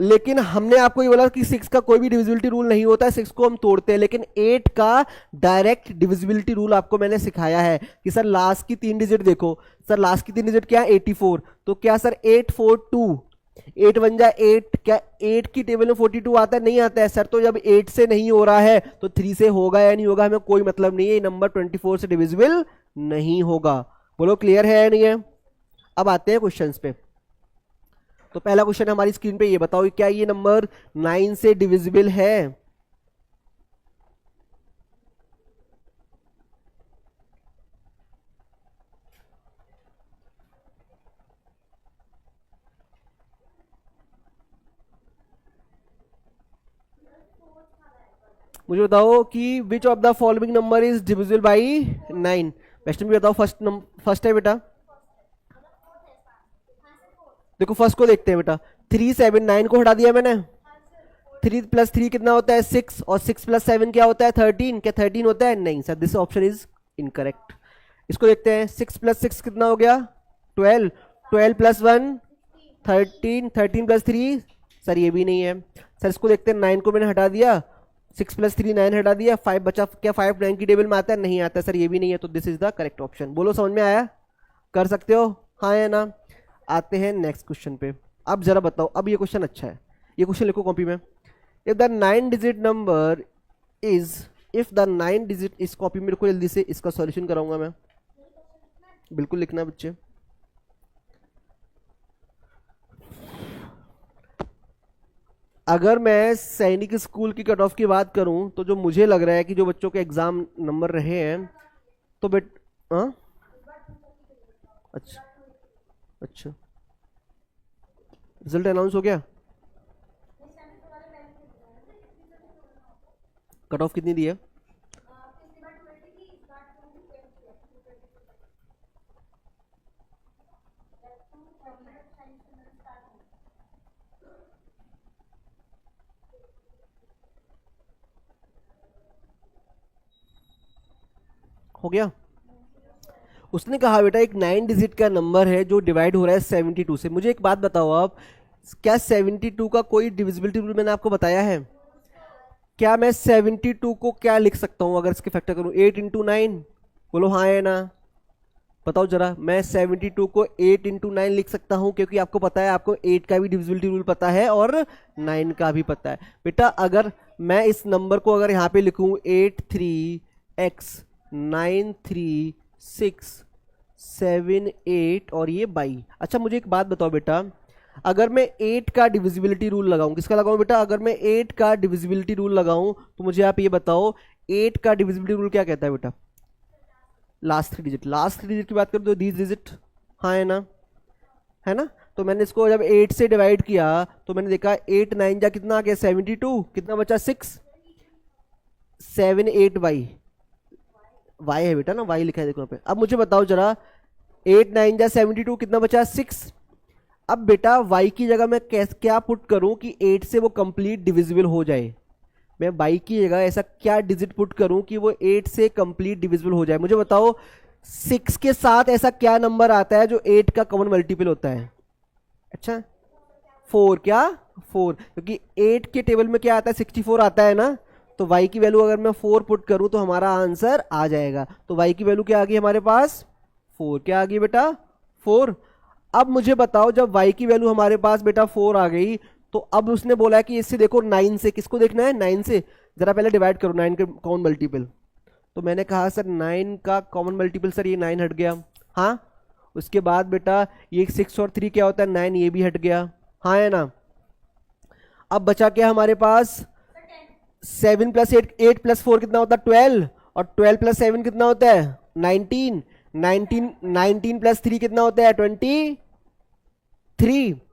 लेकिन हमने आपको ये बोला कि 6 का कोई भी डिविजिबिलिटी रूल नहीं होता है, 6 को हम तोड़ते हैं, लेकिन 8 का डायरेक्ट डिविजिबिलिटी रूल आपको मैंने सिखाया है कि सर लास्ट की 3 डिजिट देखो। सर लास्ट की 3 डिजिट क्या है? 84। तो क्या सर 842, 8 1 जा 8, क्या 8 की टेबल में 42 आता है? नहीं आता है सर। तो जब 8 से नहीं हो रहा है तो 3 से होगा या नहीं होगा हमें कोई मतलब नहीं है, ये नंबर 24 से डिविजिबल नहीं होगा। बोलो क्लियर है या नहीं है? अब आते हैं क्वेश्चंस पे। तो पहला क्वेश्चन हमारी स्क्रीन पे, ये बताओ क्या ये नंबर 9 से डिविजिबल है? मुझे बताओ कि which of the following number is divisible by 9? Best में बताओ, फर्स्ट है बेटा। देखो फर्स्ट को देखते हैं बेटा। 3 7 9 को हटा दिया मैंने। 3 प्लस 3 कितना होता है? 6, और 6 प्लस 7 क्या होता है? 13। क्या 13 होता है? नहीं sir, this option is incorrect. इसको देखते हैं। 6 प्लस 6 कितना हो गया? 12। 12 प्लस 1 13। 13 प्लस 3, सर ये भी नहीं है। सर इसको देखते हैं। 9 को मैंने हटा दिया, 6 प्लस 3 9 हटा दिया, 5 बचा। क्या 5 9 की टेबल में आता है? नहीं आता सर, ये भी नहीं है। तो this is the correct option. बोलो समझ में आया? कर सकते हो हाँ या ना? आते हैं नेक्स्ट क्वेश्चन पे। अब जरा बताओ, अब ये क्वेश्चन अच्छा है, ये क्वेश्चन लिखो कॉपी में। If the 9 digit number is, if the 9 digit इस कॉपी में लिखो जल्दी से, इसका सॉल्यूशन कराऊंगा मैं। बिल्कुल लिखना बच्चे। अगर मैं सैनिक स्कूल की कट ऑफ की बात करूं तो जो मुझे लग रहा है कि जो बच्चों के एग्जाम नंबर रहे हैं, तो हाँ अच्छा अच्छा, रिजल्ट अनाउंस हो गया? कट ऑफ कितनी दी है? हो गया? उसने कहा बेटा एक 9 डिजिट का नंबर है जो डिवाइड हो रहा है 72 से। मुझे एक बात बताओ आप, क्या 72 का कोई डिविजिबिलिटी रूल मैंने आपको बताया है? क्या मैं 72 को क्या लिख सकता हूं अगर इसके फैक्टर करूं? 8 इंटू 9? बोलो हाँ है ना? बताओ जरा। मैं 72 को 8 इंटू 9 लिख सकता हूं क्योंकि आपको पता है, आपको 8 का भी डिविजिबिलिटी रूल पता है और 9 का भी पता है। बेटा अगर मैं इस नंबर को अगर यहां पे लिखूं 83x 936 7 8 और ये 22। अच्छा मुझे एक बात बताओ बेटा, अगर मैं 8 का डिविजिबिलिटी रूल लगाऊं, किसका लगाऊं बेटा? अगर मैं 8 का डिविजिबिलिटी रूल लगाऊं तो मुझे आप ये बताओ 8 का डिविजिबिलिटी रूल क्या कहता है बेटा? Last 3 digit. लास्ट 3 डिजिट की बात करें तो 20 डिजिट, हाँ है ना? है ना? तो मैंने इसको जब 8 से डिवाइड किया तो मैंने देखा 8 9 जा कितना आ गया 72, कितना बचा 6 7 8 वाई है बेटा ना, वाई लिखा है देखो यहाँ पे। अब मुझे बताओ जरा 8 9 जा 72 कितना बचा 6। अब बेटा y की जगह मैं क्या पुट करूं कि 8 से वो कंप्लीट डिविजिबल हो जाए। मैं y की जगह ऐसा क्या डिजिट पुट करूं कि वो 8 से कंप्लीट डिविजिबल हो जाए। मुझे बताओ 6 के साथ ऐसा क्या नंबर आता है जो 8 का कॉमन मल्टीपल होता है। अच्छा 4, क्या 4, क्योंकि 8 के टेबल में क्या आता है 64 आता है ना। तो y की वैल्यू अगर मैं 4 पुट करूं तो हमारा आंसर आ जाएगा। तो y की वैल्यू क्या आ गई हमारे पास 4, क्या आ गई बेटा 4। अब मुझे बताओ जब y की वैल्यू हमारे पास बेटा 4 आ गई तो अब उसने बोला है कि इससे देखो 9 से, किसको देखना है 9 से, जरा पहले डिवाइड करो 9 के कॉमन मल्टीपल। तो मैंने कहा सर 9 का कॉमन मल्टीपल सर ये 9 हट गया, हाँ। उसके बाद बेटा ये 6 और 3 क्या होता है 9, ये भी हट गया, हाँ है ना। अब बचा क्या हमारे पास 7 प्लस 8 प्लस 4 कितना होता है 12, और 12 प्लस 7 कितना होता है 19, 19 प्लस 3 कितना होता है 23,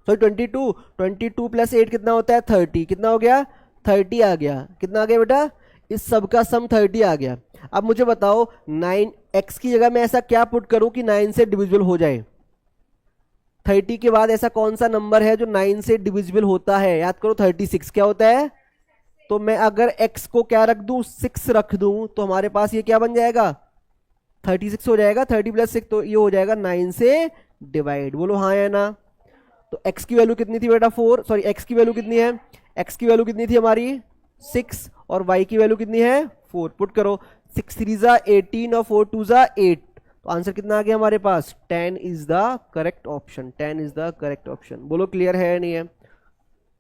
सॉरी 22, 22 प्लस 8 कितना होता है 30, कितना हो गया 30 आ गया, कितना आ गया बेटा इस सब का सम 30 आ गया। अब मुझे बताओ 9x की जगह मैं ऐसा क्या पुट करूं कि 9 से डिविजिबल हो जाए। 30 के बाद ऐसा कौन सा नंबर है जो 9 से डिविजिबल होता है, याद करो 36 क्या होता है। तो मैं अगर x को क्या रख दूं 6 रख दूं तो हमारे पास ये क्या बन जाएगा 36 हो जाएगा। 30 प्लस 6 तो ये हो जाएगा 9 से डिवाइड, बोलो हाँ या ना। तो x की वैल्यू कितनी थी बेटा 4, सॉरी x की वैल्यू कितनी है, x की वैल्यू कितनी थी हमारी 6 और y की वैल्यू कितनी है 4। पुट करो 6 3 जा 18 और 4 2 जा 8, तो आंसर कितना आ गया हमारे पास 10 is the correct option, 10 is the correct option. बोलो क्लियर है या नहीं है।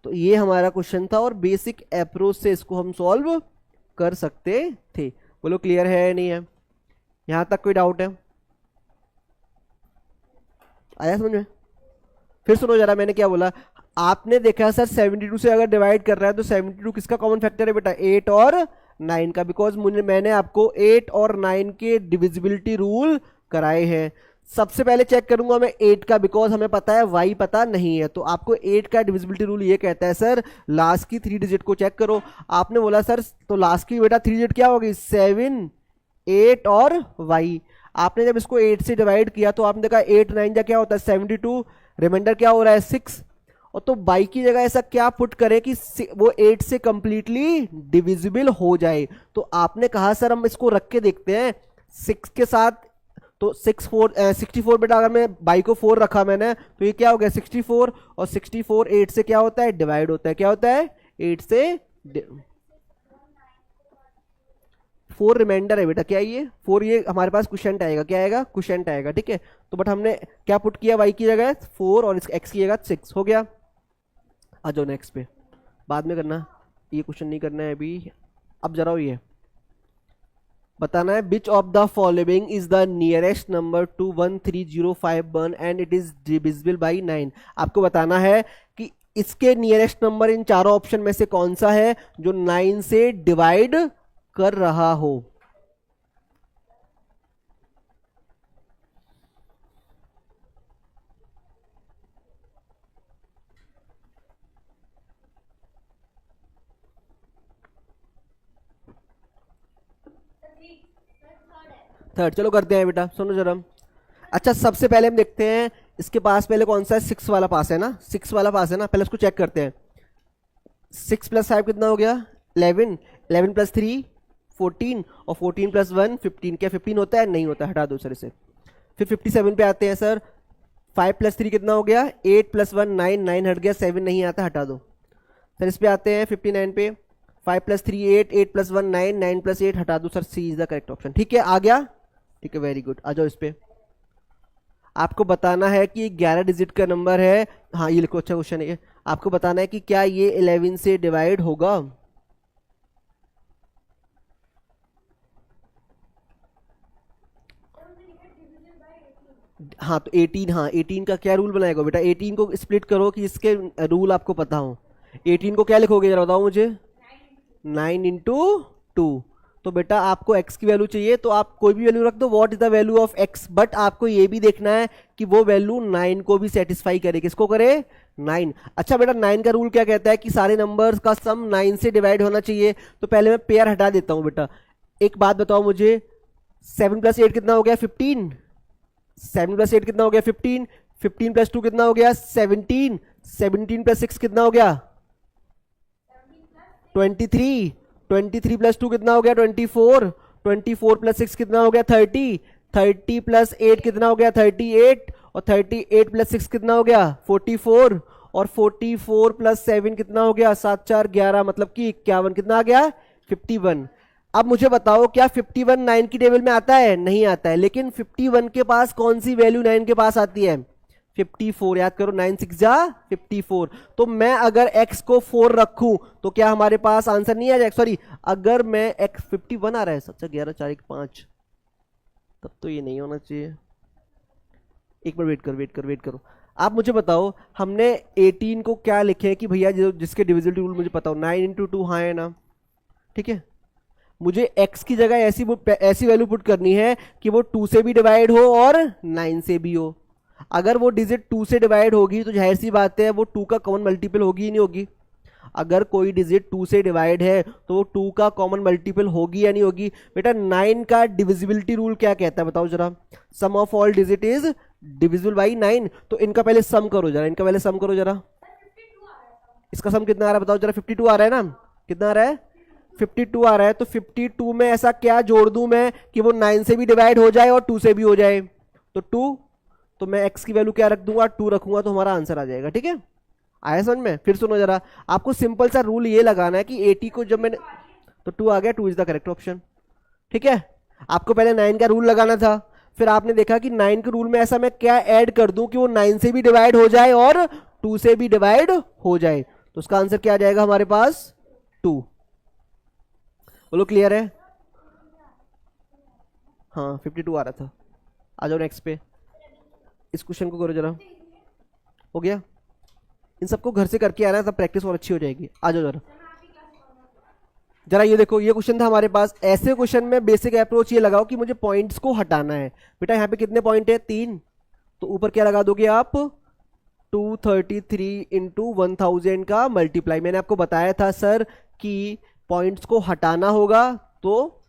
तो ये हमारा क्वेश्चन था और बेसिक अप्रोच से इसको हम सॉल्व कर सकते थे। बोलो क्लियर है या नहीं है, यहां तक कोई डाउट है, आया समझ में। फिर सुनो जरा मैंने क्या बोला, आपने देखा सर 72 से अगर डिवाइड कर रहा है तो 72 किसका कॉमन फैक्टर है बेटा 8 और 9 का, बिकॉज मैंने आपको 8 और 9 के डिविजिबिलिटी रूल कराए हैं। सबसे पहले चेक करूंगा मैं 8 का, बिकॉज हमें पता है y पता नहीं है। तो आपको 8 का डिविजिबिलिटी रूल ये कहता है सर लास्ट की 3 डिजिट को चेक करो। आपने बोला सर तो लास्ट की बेटा 3 डिजिट क्या होगी 7 8 और y। आपने जब इसको 8 से डिवाइड किया तो आपने देखा 8 9 जा क्या होता है 72, रिमाइंडर क्या हो रहा है 6। और तो y की जगह ऐसा क्या पुट करें कि वो 8 से कंप्लीटली डिविजिबल हो जाए। तो आपने कहा सर हम इसको रख के देखते हैं 6 के साथ, तो 64 बेटा अगर मैं y को 4 रखा मैंने तो ये क्या हो गया 64, और 64 8 से क्या होता है डिवाइड होता है, क्या होता है 8 से 4 रिमाइंडर है बेटा, क्या ये 4, ये हमारे पास क्वेश्चन आएगा, क्या आएगा क्वेश्चन आएगा, ठीक है। तो बट हमने क्या पुट किया y की जगह 4 और x की जगह 6 हो गया। आ जाओ नेक्स्ट पे, बाद में करना, ये क्वेश्चन नहीं करना है अभी। अब जरा ये बताना है which of the following is the nearest number two 13051 and it is divisible by 9। आपको बताना है कि इसके नियरेस्ट नंबर इन चारों ऑप्शन में से कौन सा है जो 9 से डिवाइड कर रहा हो। थर्ड, चलो करते हैं बेटा, सुनो जरा। अच्छा सबसे पहले हम देखते हैं इसके पास पहले कौन सा है 6 वाला पास है ना, 6 वाला पास है ना, पहले उसको चेक करते हैं। 6 प्लस 5 कितना हो गया 11, 11 प्लस 3 14, और 14 प्लस 1 15, क्या 15 होता है नहीं होता, हटा दो सर इसे। फिर 57 पे आते हैं सर, 5 प्लस 3 कितना हो गया 8 प्लस 1 9, 9 हट गया, 7 नहीं आता, हटा दो सर। इस पे आते हैं 59 पे, 5 प्लस 3 8, 8 प्लस 1 9, 9 प्लस 8 हटा दो sir, C is the correct option. ठीक है आ गया, ठीक है वेरी गुड। आ जाओ इस पे, आपको बताना है कि 11 डिजिट का नंबर है, हाँ ये लिखो, अच्छा क्वेश्चन है ये। आपको बताना है कि क्या ये 11 से डिवाइड होगा। हाँ तो 18, हाँ 18 का क्या रूल बनाएगा बेटा, 18 को स्प्लिट करो कि इसके रूल आपको पता हो। 18 को क्या लिखोगे जरा बताओ मुझे, 9 इंटू 2, तो बेटा आपको x की वैल्यू चाहिए तो आप कोई भी वैल्यू रख दो, what is the value of x, but आपको ये भी देखना है कि वो वैल्यू 9 को भी सेटिस्फाई करे। किसको करे? 9। अच्छा बेटा 9 का रूल क्या कहता है कि सारे नंबर्स का सम 9 से डिवाइड होना चाहिए। तो पहले मैं पेयर हटा देता हूं बेटा। एक बात बताओ मुझे, 7 + 8 कितना हो गया? 15। 7 + 8 कितना हो गया? 15। 15 + 2 कितना हो गया? 17। 17 + 6 कितना हो गया? 23। 23 + 2 कितना हो गया? 24। 24 + 6 कितना हो गया? 30। 30 + 8 कितना हो गया? 38। और 38 + 6 कितना हो गया? 44। और 44 + 7 कितना हो गया? 7 4 11, मतलब कि 51। कितना आ गया? 51। अब मुझे बताओ क्या 51 9 की टेबल में आता है? नहीं आता है। लेकिन 51 के पास कौन सी वैल्यू 9 के पास आती है? 54। याद करो, 9 6 जा 54। तो मैं अगर x को 4 रखूं तो क्या हमारे पास आंसर नहीं आ जाएगा? सॉरी, अगर मैं x 51 आ रहा है, अच्छा 11 4 1 5, तब तो ये नहीं होना चाहिए। एक बार वेट करो। आप मुझे बताओ, हमने 18 को क्या लिखे हैं कि भैया जिसके डिविजिबिलिटी रूल मुझे पता हो, 9 × 2 हाँ है ना? ठीक है, मुझे x की जगह ऐसी वैल्यू पुट करनी है कि वो 2 से भी डिवाइड हो और 9 से भी हो। अगर वो डिजिट 2 से डिवाइड होगी तो जाहिर सी बात है वो 2 का कॉमन मल्टीपल होगी ही नहीं होगी। अगर कोई डिजिट 2 से डिवाइड है तो वो 2 का कॉमन मल्टीपल होगी या नहीं होगी? बेटा 9 का डिविजिबिलिटी रूल क्या कहता है बताओ जरा? Sum of all digit is divisible by 9। तो इनका पहले सम करो जरा, इसका सम कितना आ रहा है बताओ जरा? 52 आ रहा है ना? कितना आ रहा है? 52 आ रहा है। तो 52 में ऐसा क्या जोड़ दूं मैं कि वो 9 से भी डिवाइड हो जाए और 2 से भी हो जाए? तो 2, तो मैं x की वैल्यू क्या रख दूंगा? 2 रखूंगा तो हमारा आंसर आ जाएगा। ठीक है, आया समझ में? फिर सुनो जरा, आपको सिंपल सा रूल ये लगाना है कि 80 को जब मैंने, तो 2 आ गया, 2 इज द करेक्ट ऑप्शन। ठीक है, आपको पहले 9 का रूल लगाना था, फिर आपने देखा कि 9 के रूल में ऐसा मैं क्या ऐड कर दूं कि वो 9 से भी डिवाइड हो जाए और 2 से भी डिवाइड हो जाए। तो उसका आंसर क्या आ जाएगा हमारे पास? 2। बोलो क्लियर है? हाँ 52 आ रहा था। आ जाओ नेक्स्ट पे, इस क्वेश्चन को करो जरा। हो गया? इन सबको घर से करके आना, तब प्रैक्टिस और अच्छी हो जाएगी। आ जाओ जरा। जरा ये देखो, ये क्वेश्चन था हमारे पास। ऐसे क्वेश्चन में बेसिक अप्रोच ये लगाओ कि मुझे पॉइंट्स को हटाना है। बेटा यहाँ पे कितने पॉइंट है? 3। तो ऊपर क्या लगा दोगे आप? 233 × 1000 का मल्टीप्लाई। मैंने आपको बताया था सर कि पॉइंट्स को हटाना होगा। तो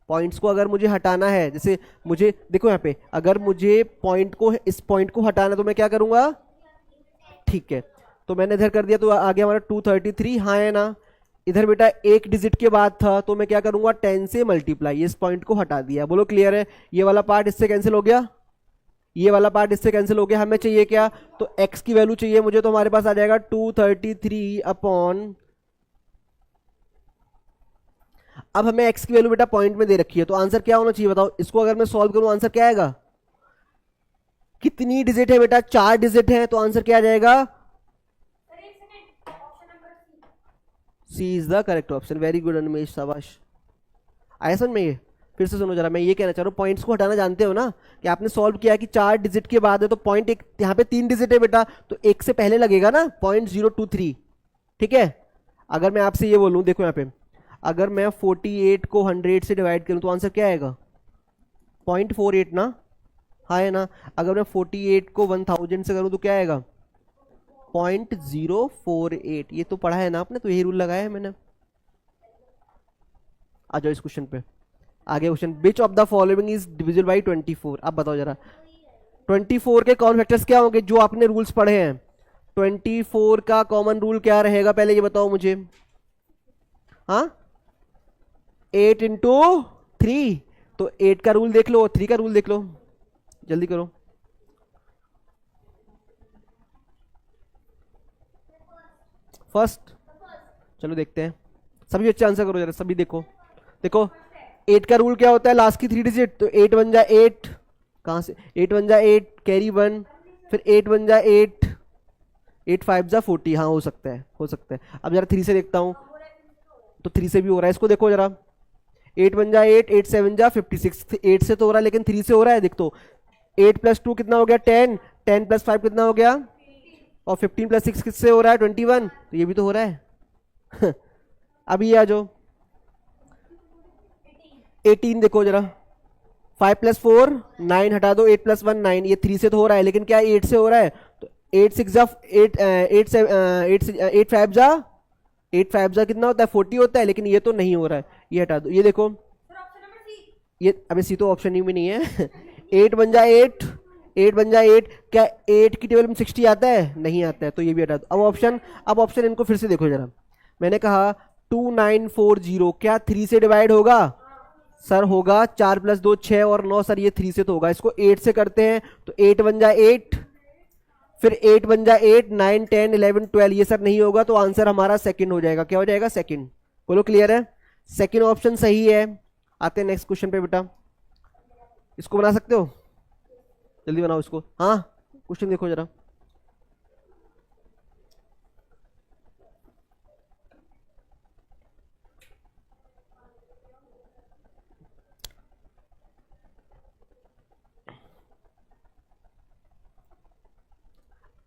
पॉइंट्स को अगर मुझे हटाना है, जैसे मुझे देखो यहाँ पे, अगर मुझे पॉइंट को, इस पॉइंट को हटाना, तो मैं क्या करूंगा? ठीक है, तो मैंने इधर कर दिया, तो आ गया हमारा 233। हाँ है ना? इधर बेटा एक डिजिट के बाद था, तो मैं क्या करूंगा? 10 से मल्टीप्लाई। इस पॉइंट को हटा दिया। बोलो क्लियर है? ये वाला पार्ट इससे कैंसिल हो गया, ये वाला पार्ट इससे कैंसिल हो गया। हमें चाहिए क्या? तो x की वैल्यू चाहिए मुझे, तो हमारे पास आ जाएगा 233 अपॉन, अब हमें x की वैल्यू बेटा पॉइंट में दे रखी है, तो आंसर क्या होना चाहिए बताओ? इसको अगर मैं सॉल्व करूं आंसर क्या आएगा? कितनी डिजिट है बेटा? 4 डिजिट है, तो आंसर क्या आ जाएगा? C is the correct option. Very good Animesh, शाबाश। आया समझ में? ये फिर से सुनो जरा, मैं ये कहना चाह रहा हूँ, पॉइंट्स को हटाना जानते हो ना कि आपने सॉल्व किया कि 4 डिजिट के बाद है, तो पॉइंट एक, यहाँ पे 3 डिजिट है बेटा, तो एक से पहले लगेगा ना 0.023। ठीक है, अगर मैं आपसे ये बोलूँ, देखो यहाँ पे, अगर मैं 48 को 100 से डिवाइड करूँ तो आंसर क्या आएगा? 0.48 ना? हाँ है ना? अगर मैं 48 को 1000 से करूँ तो क्या आएगा? 0.048। ये तो पढ़ा है ना आपने, तो यही रूल लगाया है मैंने। आ जाओ इस क्वेश्चन पे। आगे question, which of the following is divisible by 24? अब बताओ जरा 24 के कॉमन फैक्टर्स क्या होंगे जो आपने रूल्स पढ़े हैं? 24 का कॉमन रूल क्या रहेगा पहले ये बताओ मुझे। हाँ 8 × 3, तो 8 का रूल देख लो, 3 का रूल देख लो, जल्दी करो। फर्स्ट, चलो देखते हैं। सभी अच्छे आंसर करो जरा, सभी देखो। देखो 8 का रूल क्या होता है? लास्ट की 3 डिजिट, तो 8 1 जा 8, कहाँ से 8 1 जा 8, कैरी 1, फिर 8 1 जा 8, 8 5 जा 40। हाँ हो सकता है, हो सकता है। अब जरा 3 से देखता हूँ, तो 3 से भी हो रहा है। इसको देखो जरा, 8 1 जा 8, 8 7 जा 56। 8 से तो हो रहा है, लेकिन 3 से हो रहा है। देख तो 8 + 2 कितना हो गया? 10, 10 + 5 कितना हो गया? और 15 + 6 किससे हो रहा है? 21। तो ये भी तो हो रहा है। अभी आ जाओ, 18 देखो जरा, 5 + 4 9 हटा दो, 8 + 1 9, ये 3 से तो हो रहा है, लेकिन क्या 8 से हो रहा है? तो 8 6 जा 8 8 8 5 जा 8 5 जा कितना होता है? 40 होता है, लेकिन ये तो नहीं हो रहा है, ये हटा दो। ये देखो, ये अबे सी तो ऑप्शन ही में नहीं है। 8 बन जा 8, 8 बन जा 8, क्या 8 की टेबल में 60 आता है? नहीं आता है, तो ये भी हटा दो। अब ऑप्शन इनको फिर से देखो जरा। मैंने कहा 2940 क्या 3 से डिवाइड होगा? सर होगा। 4 + 2 6 और 9, सर ये 3 से तो होगा। इसको 8 से करते हैं, तो 8 बन जा 8, फिर 8 बन जा 8, 9 10 11 12, ये सर नहीं होगा, तो आंसर हमारा सेकंड हो जाएगा। क्या हो जाएगा? सेकंड। बोलो क्लियर है? सेकंड ऑप्शन सही है। आते हैं नेक्स्ट क्वेश्चन पे बेटा। इसको बना सकते हो? जल्दी बनाओ इसको। हाँ, क्वेश्चन देखो जरा।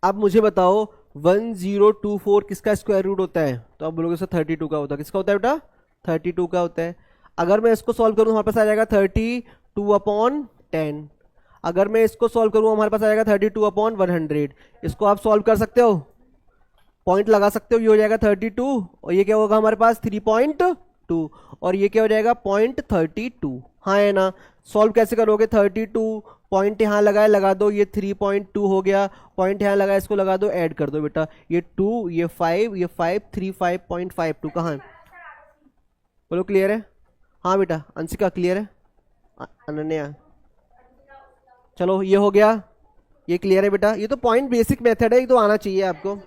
अब मुझे बताओ 1024 किसका स्क्वायर रूट होता है? तो आप बोलोगे सर 32 का होता है। किसका होता है बेटा? 32 का होता है। अगर मैं इसको सॉल्व करूं, हमारे पास आ जाएगा 32/10। अगर मैं इसको सॉल्व करूं, हमारे पास आ जाएगा 32/100। इसको आप सॉल्व कर सकते हो, पॉइंट लगा सकते हो। ये हो जाएगा 32, और ये क्या होगा हमारे पास? 3.2, और ये क्या हो जाएगा? 0.32। हाँ है ना? सॉल्व कैसे करोगे? 32 पॉइंट यहाँ लगाए, लगा दो, ये 3.2 हो गया। पॉइंट यहाँ लगाए, इसको लगा दो, ऐड कर दो बेटा। ये 2, ये 5, ये 5, 35.52 कहाँ है? बोलो क्लियर है? हाँ बेटा। अंशिका क्लियर है? अनन्या चलो, ये हो गया, ये क्लियर है बेटा। ये तो पॉइंट बेसिक मेथड है, ये तो आना चाहिए आपको।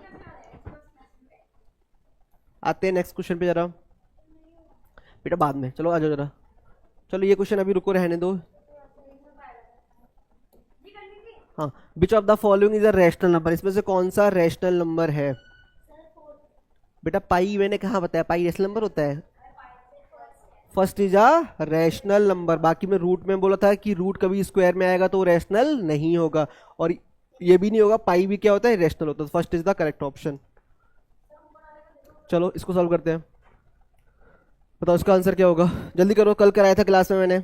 आते हैं नेक्स्ट क्वेश्चन पे जरा बेटा, बाद में। चलो आ जाओ जरा। चलो ये क्वेश्चन अभी रुको, रहने दो। हाँ, which of the following is a rational number? इसमें से कौन सा रैशनल नंबर है? बेटा पाई मैंने कहाँ बताया? पाई रैशनल नंबर होता है। First is a rational number. बाकी में रूट में बोला था कि रूट कभी स्क्वायर में आएगा तो रैशनल नहीं होगा, और ये भी नहीं होगा। पाई भी क्या होता है? रैशनल होता है। First is the correct option. चलो इसको सॉल्व करते हैं। बताओ इसका आंसर क्या होगा? जल्दी करो, कल कराया था क्लास में मैंने।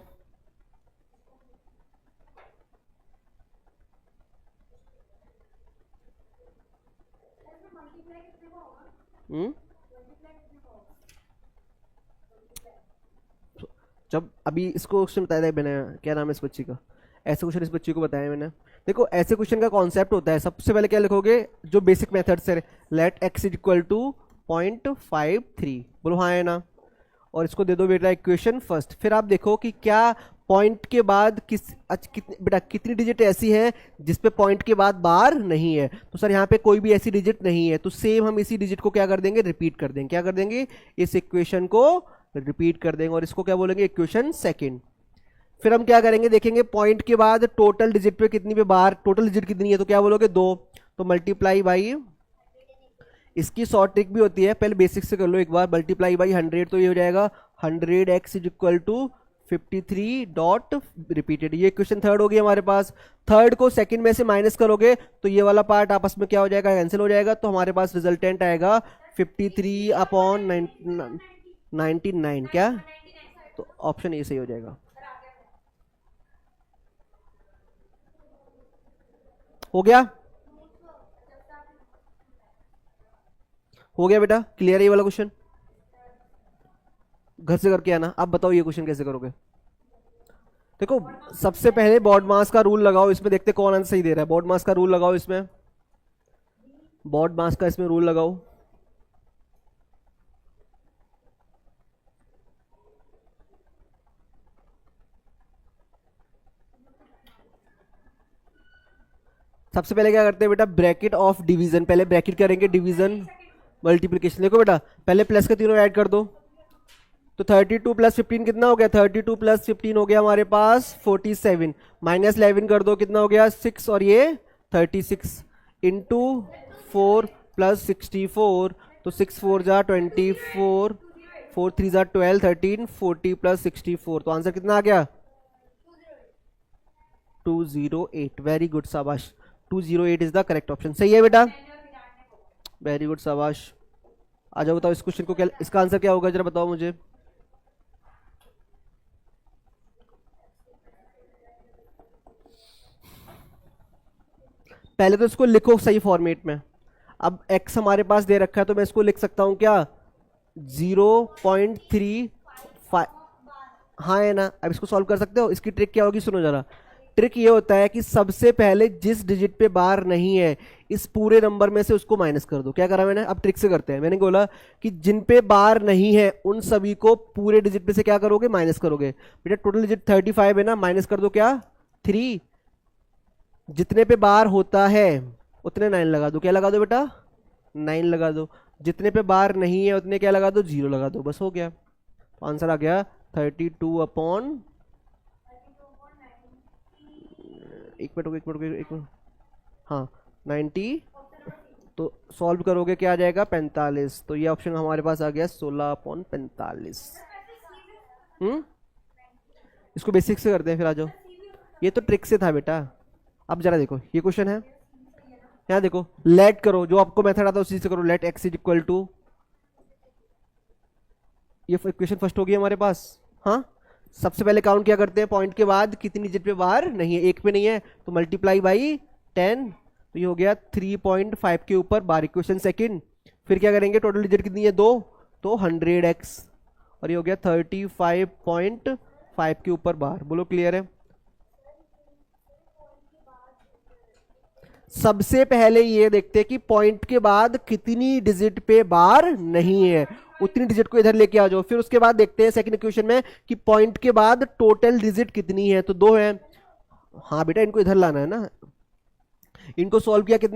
जब अभी इसको क्वेश्चन बताया था मैंने, क्या नाम है इस बच्ची का? ऐसे क्वेश्चन इस बच्ची को बताया मैंने। देखो ऐसे क्वेश्चन का कॉन्सेप्ट होता है, सबसे पहले क्या लिखोगे? जो बेसिक मेथड से, let x is equal to 0.53। बोलो हाँ है ना? और इसको दे दो बेटा इक्वेशन फर्स्ट। फिर आप देखो कि क्या पॉइंट के बाद बेटा कितनी डिजिट ऐसी है जिसपे पॉइंट के बाद बार नहीं है? तो सर यहाँ पे कोई भी ऐसी डिजिट नहीं है, तो सेम हम इसी डिजिट को क्या कर देंगे? रिपीट कर देंगे। क्या कर देंगे? इस इक्वेशन को रिपीट कर देंगे, और इसको क्या बोलेंगे? Equation second. फिर हम क्या करेंगे? देखेंगे पॉइंट के बाद टोटल डिजिट पे कितनी पे बार, टोटल डिजिट कितनी है? तो क्या बोलोगे? 2। तो मल्टीप्लाई बाई, इसकी शॉर्ट ट्रिक भी होती है, पहले बेसिक से कर लो एक बार। मल्टीप्लाई बाई 100, तो ये हो जाएगा 100x is equal to 53 dot repeated. ये क्वेश्चन थर्ड हो गया हमारे पास। थर्ड को सेकंड में से माइनस करोगे तो ये वाला पार्ट आपस में क्या हो जाएगा? कैंसिल हो जाएगा। तो हमारे पास रिजल्टेंट आएगा 53/99। क्या? तो ऑप्शन ए सही हो जाएगा। हो गया? हो गया बेटा? क्लियर है ये वाला क्वेश्चन? घर से करके आना। अब बताओ ये क्वेश्चन कैसे करोगे? देखो सबसे पहले बॉड मास का रूल लगाओ, इसमें देखते कौन आंसर सही दे रहा है। बॉड मास का रूल लगाओ, इसमें बॉड मास का इसमें रूल लगाओ। सबसे पहले क्या करते हैं बेटा? Bracket of division. पहले ब्रैकेट करेंगे, डिवीजन मल्टीप्लिकेशन। देखो बेटा पहले प्लस के तीनों ऐड कर दो, तो 32 + 15 कितना हो गया? 32 + 15 हो गया हमारे पास 47। माइनस 11 कर दो, कितना हो गया? 6, और ये 36 इंटू 4 + 64, तो 6 4 जा 24, 4 3 जा 12, 13, 40 + 64, तो आंसर कितना आ गया? 208। वेरी गुड, शाबाश। 208 इज द करेक्ट ऑप्शन। सही है बेटा, वेरी गुड, शाबाश। आ जाओ, बताओ इस क्वेश्चन को क्या, इसका आंसर क्या होगा? जरा बताओ मुझे। पहले तो इसको लिखो सही फॉर्मेट में। अब x हमारे पास दे रखा है तो मैं इसको लिख सकता हूं क्या 0.35। हाँ है ना। अब इसको सॉल्व कर सकते हो। इसकी ट्रिक क्या होगी सुनो जरा। ट्रिक ये होता है कि सबसे पहले जिस डिजिट पे बार नहीं है इस पूरे नंबर में से उसको माइनस कर दो। क्या करा मैंने, अब ट्रिक से करते हैं। मैंने बोला कि जिन पे बार नहीं है उन सभी को पूरे डिजिट पे से क्या करोगे, माइनस करोगे। बेटा टोटल डिजिट 35 है ना, माइनस कर दो क्या 3। जितने पे बार होता है उतने 9 लगा दो। क्या लगा दो बेटा 9 लगा दो। जितने पे बार नहीं है उतने क्या लगा दो 0 लगा दो, बस हो गया। तो आंसर आ गया 32 अपॉन, एक मिनट, हाँ 90। तो सॉल्व करोगे क्या आ जाएगा 45। तो ये ऑप्शन हमारे पास आ गया 16/45। इसको बेसिक से करते हैं फिर, आ जाओ। ये तो ट्रिक से था बेटा। अब जरा देखो ये क्वेश्चन है, यहाँ देखो लेट करो, जो आपको मेथड आता है उसी से करो। Let x is equal to, ये इक्वेशन फर्स्ट होगी हमारे पास। हाँ सबसे पहले काउंट क्या करते हैं, पॉइंट के बाद कितनी डिजिट पे बार नहीं है, एक पे नहीं है तो मल्टीप्लाई बाई 10। तो ये हो गया 3.5 के ऊपर बार। इक्वेशन सेकंड, फिर क्या करेंगे, टोटल डिजिट कितनी है 2, तो 100x, और ये हो गया 35.5 के ऊपर बार। बोलो क्लियर है। सबसे पहले ये देखते हैं कि पॉइंट के बाद कितनी डिजिट पे बार नहीं है, उतनी डिजिट को इधर लेके आ जाओ। फिर उसके बाद देखते हैं सेकंड इक्वेशन में कि पॉइंट के बाद टोटल डिजिट कितनी है, तो 2 है। हाँ बेटा इनको इधर लाना है ना। इनको सॉल्व किया कितना